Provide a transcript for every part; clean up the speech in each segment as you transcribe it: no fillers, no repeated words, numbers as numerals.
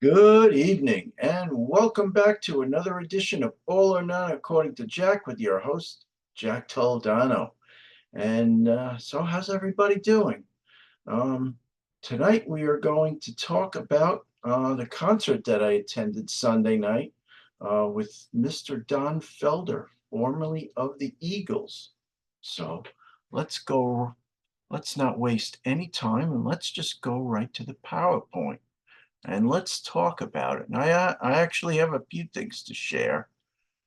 Good evening, and welcome back to another edition of All or None According to Jack with your host, Jack Toledano. And how's everybody doing? Um, Tonight we are going to talk about the concert that I attended Sunday night with Mr. Don Felder, formerly of the Eagles. So let's go, let's not waste any time and let's just go right to the PowerPoint and let's talk about it. And I actually have a few things to share.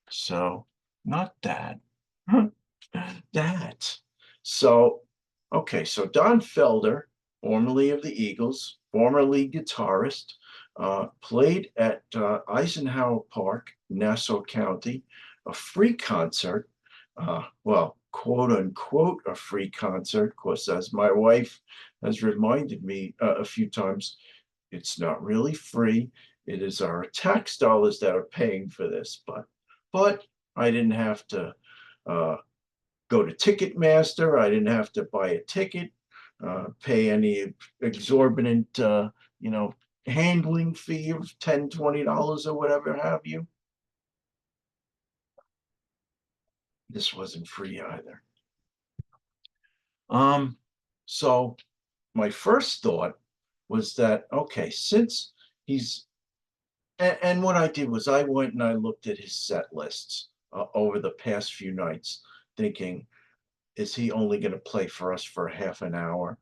So, not that, that. So, okay, so Don Felder, formerly of the Eagles, former lead guitarist, played at Eisenhower Park, Nassau County, a free concert. Well, quote unquote, a free concert. Of course, as my wife has reminded me a few times, it's not really free. It is our tax dollars that are paying for this, but I didn't have to uh, go to Ticketmaster. I didn't have to buy a ticket, pay any exorbitant, handling fee of $10, $20 or whatever have you. This wasn't free either. Um, so my first thought was that, okay, since he's and what I did was I went and I looked at his set lists over the past few nights, thinking, is he only going to play for us for half an hour?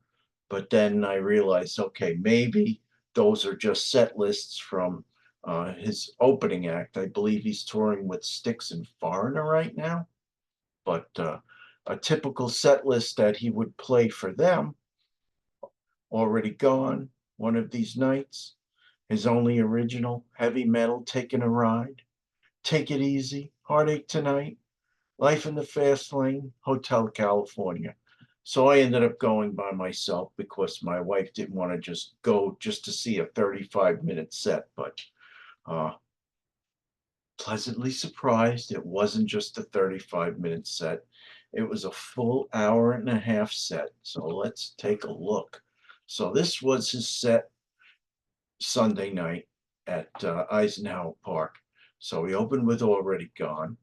But then I realized, okay, maybe those are just set lists from his opening act. I believe he's touring with Styx and Foreigner right now. But a typical set list that he would play for them, already gone one of these nights. His only original, Heavy Metal, Taking a Ride, Take It Easy, Heartache Tonight, Life in the Fast Lane, Hotel California. So I ended up going by myself because my wife didn't want to just go just to see a 35-minute set. But uh, pleasantly surprised, it wasn't just a 35-minute set. It was a full hour and a half set. So let's take a look. So this was his set Sunday night at Eisenhower Park. So we opened with Already Gone.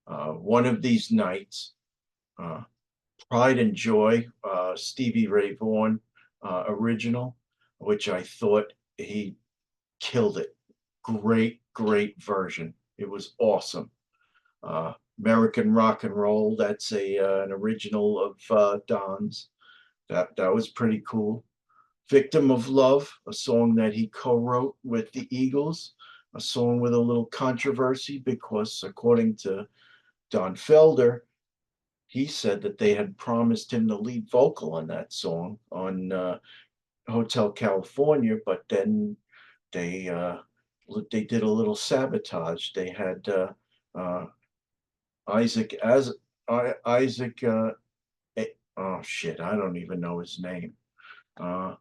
One of these nights, uh, Pride and Joy, Stevie Ray Vaughan original, which I thought he killed it. Great, great version. It was awesome. American Rock and Roll, that's an original of Don's. That was pretty cool. Victim of Love, a song that he co-wrote with the Eagles, a song with a little controversy because according to Don Felder, he said that they had promised him the lead vocal on that song on Hotel California, but then they uh, they did a little sabotage. They had uh, Isaac as Isaac. Oh shit, I don't even know his name. Uh,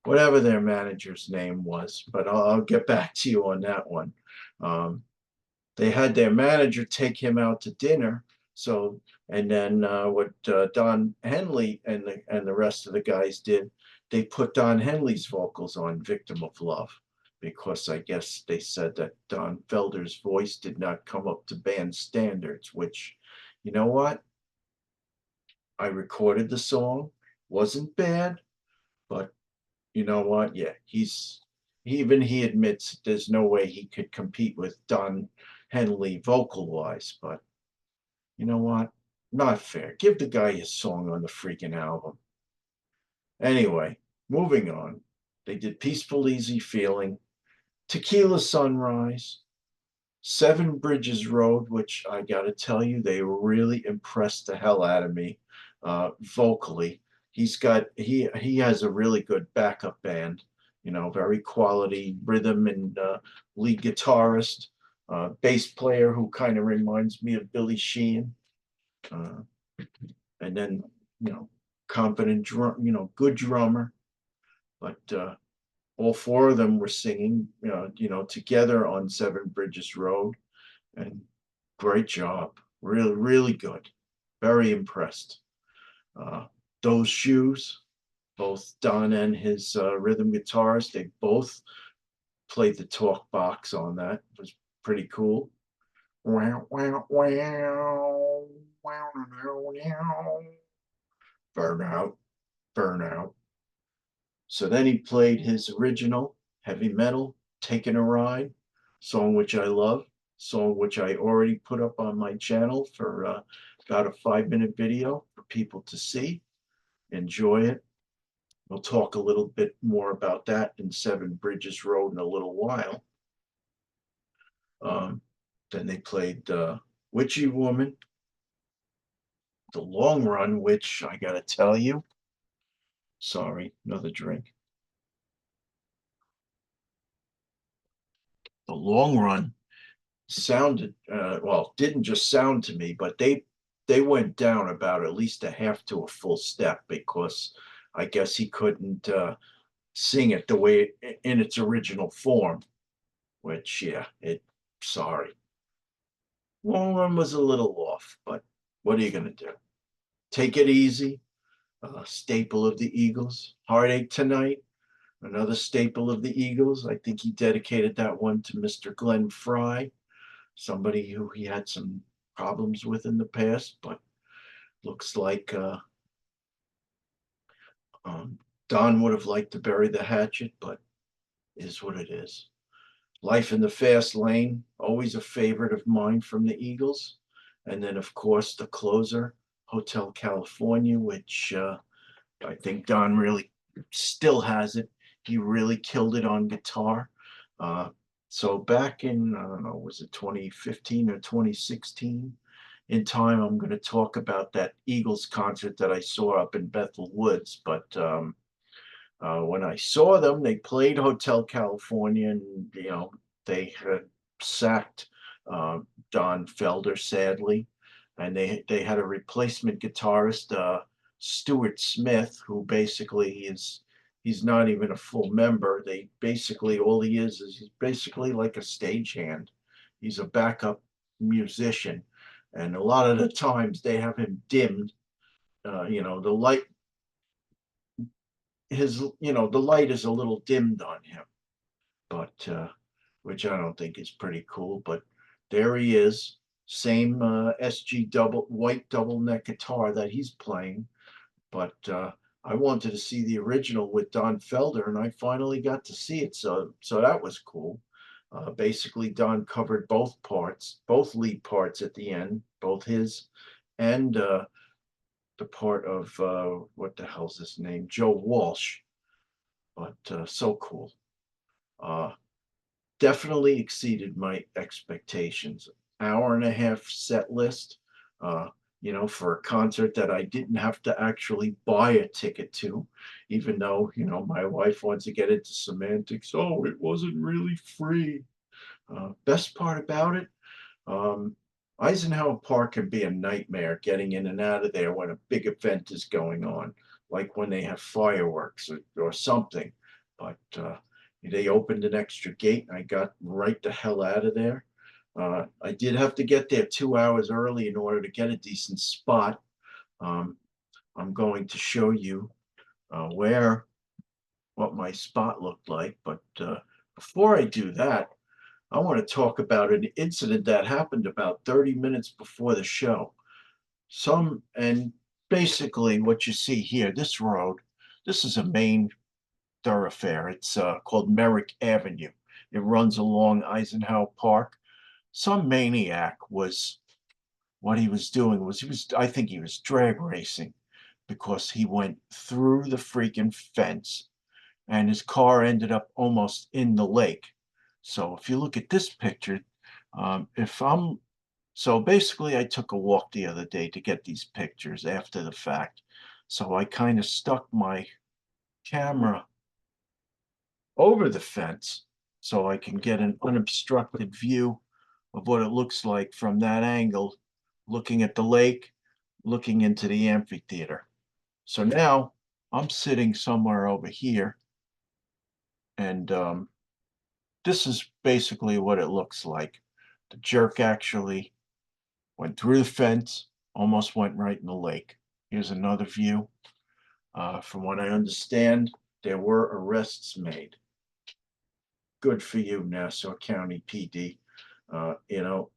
Whatever their manager's name was, but I'll get back to you on that one. Um, they had their manager take him out to dinner. So, and then what Don Henley and the rest of the guys did, they put Don Henley's vocals on "Victim of Love" because I guess they said that Don Felder's voice did not come up to band standards. Which, you know what? I recorded the song, wasn't bad, but you know what? Yeah, even he admits there's no way he could compete with Don Henley vocal wise, but you know what? Not fair. Give the guy his song on the freaking album. Anyway, moving on. They did Peaceful Easy Feeling, Tequila Sunrise, Seven Bridges Road, which I gotta tell you, they really impressed the hell out of me vocally. He has a really good backup band, very quality rhythm and lead guitarist, bass player who kind of reminds me of Billy Sheehan, uh, and then competent drum, good drummer. But all four of them were singing, together on Seven Bridges Road, and great job, really, really good. Very impressed. Uh, those shoes. Both Don and his rhythm guitarist, they both played the talk box on that. It was pretty cool. Wow, wow, wow, wow, wow, burnout, burnout. So then he played his original heavy metal, Taking a Ride, song which I love, song which I already put up on my channel for about a 5-minute video for people to see. Enjoy it. We'll talk a little bit more about that in Seven Bridges Road in a little while. Um, then they played Witchy Woman, The Long Run, which I got to tell you, sorry, another drink. The Long Run sounded well, didn't just sound to me, but they went down about at least a half to a full step because I guess he couldn't sing it the way in its original form, which yeah, it sorry. Long Run was a little off, but what are you gonna do? Take It Easy, staple of the Eagles. Heartache Tonight, another staple of the Eagles. I think he dedicated that one to Mr. Glenn Fry, somebody who he had some problems with in the past, but looks like um, Don would have liked to bury the hatchet, but is what it is. Life in the Fast Lane, always a favorite of mine from the Eagles. And then, of course, the closer, Hotel California, which I think Don really still has it. He really killed it on guitar. Uh, so back in, I don't know, was it 2015 or 2016? In time, I'm going to talk about that Eagles concert that I saw up in Bethel Woods. But when I saw them, they played Hotel California, and they had sacked uh, Don Felder, sadly, and they had a replacement guitarist, Stuart Smith, who basically he's not even a full member. They basically all he is he's basically like a stagehand. He's a backup musician, and a lot of the times they have him dimmed. The light the light is a little dimmed on him, but which I don't think is pretty cool. But there he is, same SG double white double neck guitar that he's playing. But I wanted to see the original with Don Felder, and I finally got to see it. So that was cool. Basically, Don covered both parts, both lead parts at the end, both his and the part of what the hell's his name, Joe Walsh. But so cool. Uh, Definitely exceeded my expectations. Hour and a half set list, uh, for a concert that I didn't have to actually buy a ticket to, even though, my wife wants to get into semantics. Oh, it wasn't really free. Best part about it, um, Eisenhower Park can be a nightmare getting in and out of there when a big event is going on, like when they have fireworks or something. But they opened an extra gate and I got right the hell out of there. I did have to get there 2 hours early in order to get a decent spot. Um, I'm going to show you what my spot looked like. But before I do that, I want to talk about an incident that happened about 30 minutes before the show. And basically what you see here, this road, this is a main thoroughfare. It's called Merrick Avenue. It runs along Eisenhower Park. Some maniac what he was doing was I think he was drag racing because he went through the freaking fence and his car ended up almost in the lake. So if you look at this picture, if I'm so basically I took a walk the other day to get these pictures after the fact. So I kind of stuck my camera over the fence so I can get an unobstructed view of what it looks like from that angle, looking at the lake, looking into the amphitheater. So now I'm sitting somewhere over here, and this is basically what it looks like. The jerk actually went through the fence, almost went right in the lake. Here's another view. From what I understand, there were arrests made. Good for you, Nassau County PD. You know,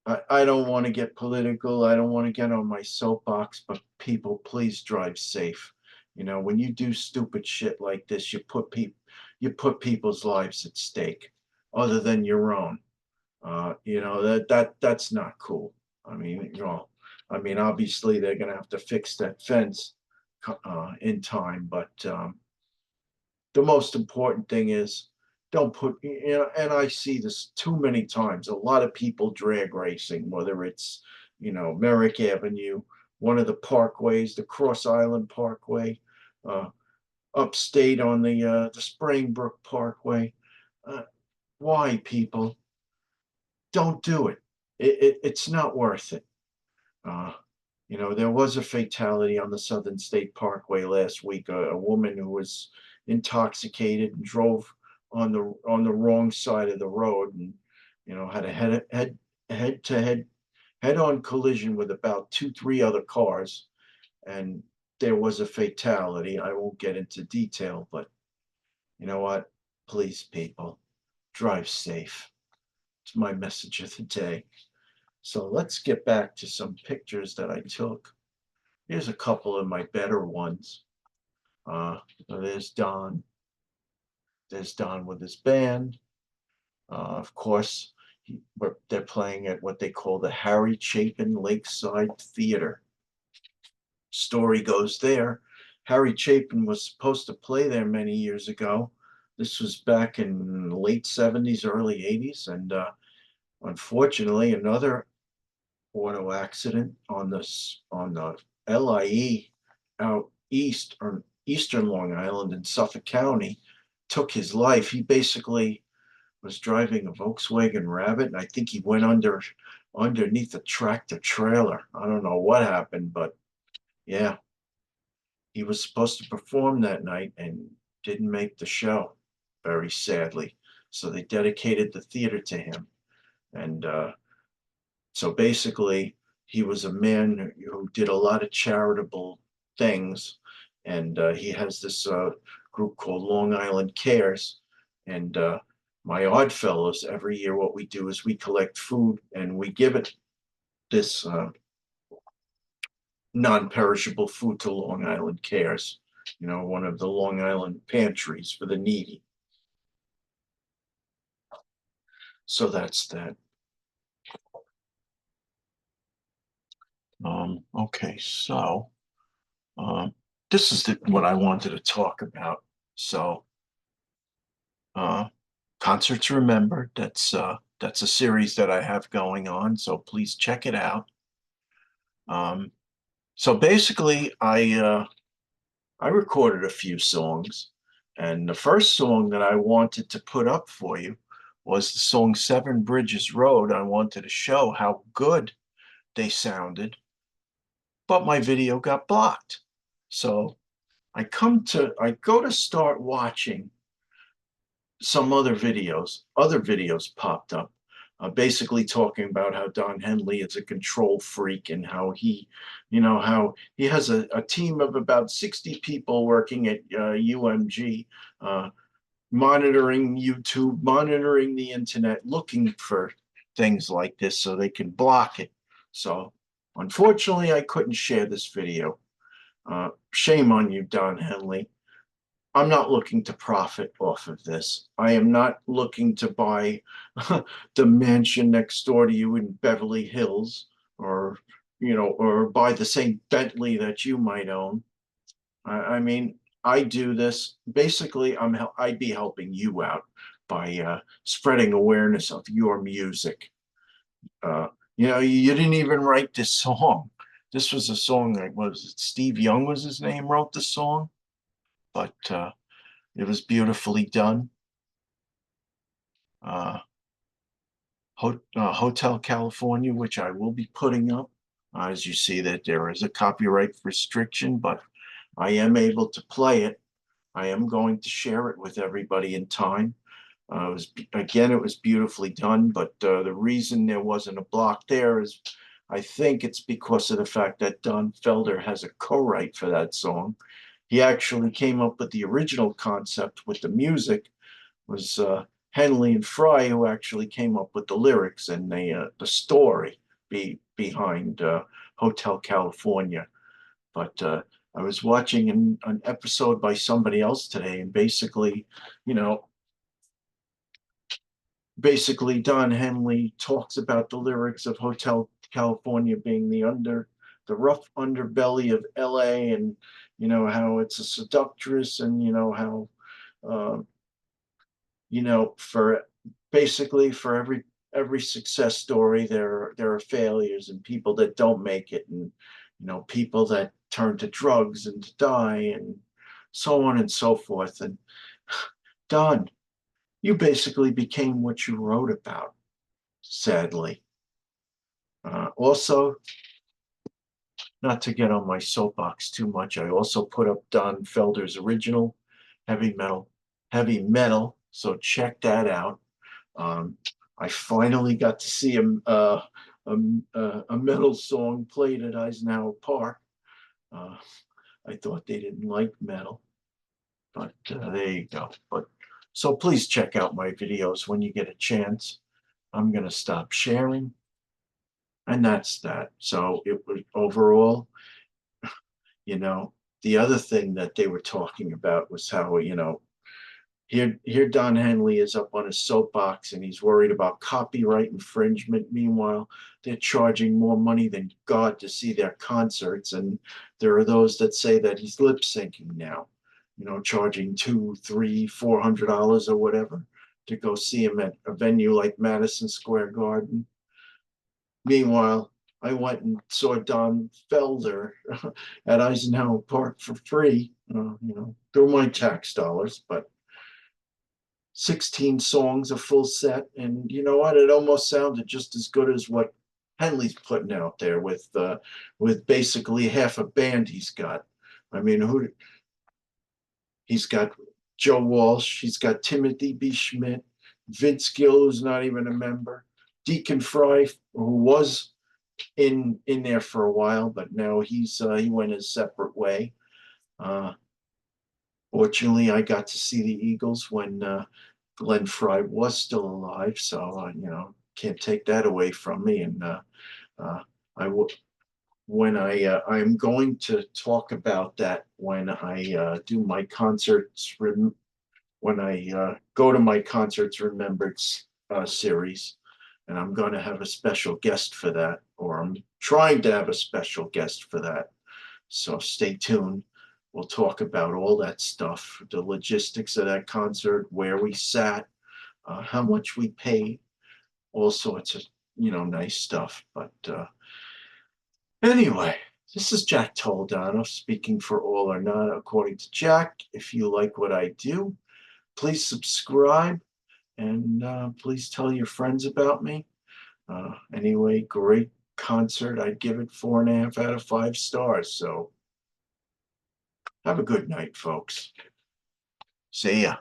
I don't want to get political. I don't want to get on my soapbox, but people, please drive safe. You know, when you do stupid shit like this, you put people's lives at stake, other than your own. You know, that's not cool. I mean, you know, I mean, obviously they're gonna have to fix that fence in time, but the most important thing is don't put, you know, and I see this too many times. A lot of people drag racing, whether it's, you know, Merrick Avenue, one of the parkways, the Cross Island Parkway, uh, upstate on the Springbrook Parkway. Uh, why, people? Don't do it. It's not worth it. Uh, you know, there was a fatality on the Southern State Parkway last week. A woman who was intoxicated and drove on the wrong side of the road, and you know had a head to head on collision with about three other cars, and there was a fatality. I won't get into detail, but you know what? Please, people, drive safe. It's my message of the day. So let's get back to some pictures that I took. Here's a couple of my better ones. Uh, there's Don. There's Don with his band. Of course, they're playing at what they call the Harry Chapin Lakeside Theater. Story goes there. Harry Chapin was supposed to play there many years ago. This was back in late 70s, early 80s, and unfortunately, another auto accident on the LIE out east or eastern Long Island in Suffolk County took his life. He basically was driving a Volkswagen Rabbit, and I think he went underneath a tractor trailer. I don't know what happened, but yeah, he was supposed to perform that night and didn't make the show, very sadly. So they dedicated the theater to him, and so basically, he was a man who did a lot of charitable things, and he has this group called Long Island Cares. And my Odd Fellows, every year, what we do is we collect food and we give it this non-perishable food to Long Island Cares. You know, one of the Long Island pantries for the needy. So that's that. Okay, so um, this is what I wanted to talk about. So, Concerts Remembered. That's a series that I have going on. So please check it out. Um, so basically, I recorded a few songs, and the first song that I wanted to put up for you was the song Seven Bridges Road. I wanted to show how good they sounded, but my video got blocked. So I go to start watching some other videos popped up, basically talking about how Don Henley is a control freak and how how he has a team of about 60 people working at UMG, uh, monitoring YouTube, monitoring the internet, looking for things like this so they can block it. So unfortunately, I couldn't share this video. Shame on you, Don Henley. I'm not looking to profit off of this. I am not looking to buy the mansion next door to you in Beverly Hills, or or buy the same Bentley that you might own. I mean, I do this basically. I'd be helping you out by spreading awareness of your music. Uh, you didn't even write this song. This was a song that was it Steve Young was his name, wrote the song, but it was beautifully done. Uh, Hotel California, which I will be putting up. As you see that there is a copyright restriction, but I am able to play it. I am going to share it with everybody in time. It was beautifully done, but the reason there wasn't a block there is I think it's because of the fact that Don Felder has a co-write for that song. He actually came up with the original concept with the music. Was Henley and Fry who actually came up with the lyrics and the story behind Hotel California. But I was watching an episode by somebody else today, and you know, basically Don Henley talks about the lyrics of Hotel California being the rough underbelly of LA, and how it's a seductress, and how uh, for basically for every success story there are failures and people that don't make it, and people that turn to drugs and to die, and so on and so forth. And Don, you basically became what you wrote about, sadly. Also, not to get on my soapbox too much, I also put up Don Felder's original heavy metal, heavy metal. So check that out. I finally got to see a metal song played at Eisenhower Park. Uh, I thought they didn't like metal, but there you go. But so please check out my videos when you get a chance. I'm gonna stop sharing, and that's that. So it was overall, you know, the other thing that they were talking about was how, here Don Henley is up on his soapbox and he's worried about copyright infringement. Meanwhile, they're charging more money than God to see their concerts. And there are those that say that he's lip syncing now, charging $200, $300, $400 or whatever to go see him at a venue like Madison Square Garden. Meanwhile, I went and saw Don Felder at Eisenhower Park for free, through my tax dollars, but 16 songs, a full set. And you know what? It almost sounded just as good as what Henley's putting out there with basically half a band he's got. I mean, he's got Joe Walsh, he's got Timothy B. Schmidt, Vince Gill, who's not even a member, Deacon Fry, who was in there for a while, but now he went his separate way. Fortunately, I got to see the Eagles when Glenn Fry was still alive, so can't take that away from me. And I will when I'm going to talk about that when I do my concerts. When I go to my concerts remembered series, and I'm going to have a special guest for that, or I'm trying to have a special guest for that. So stay tuned. We'll talk about all that stuff, the logistics of that concert, where we sat, how much we paid, all sorts of, nice stuff. But anyway, this is Jack Toledano speaking for All or None. According to Jack, if you like what I do, please subscribe, and please tell your friends about me. Anyway, great concert. I'd give it 4.5 out of 5 stars. So have a good night, folks. See ya.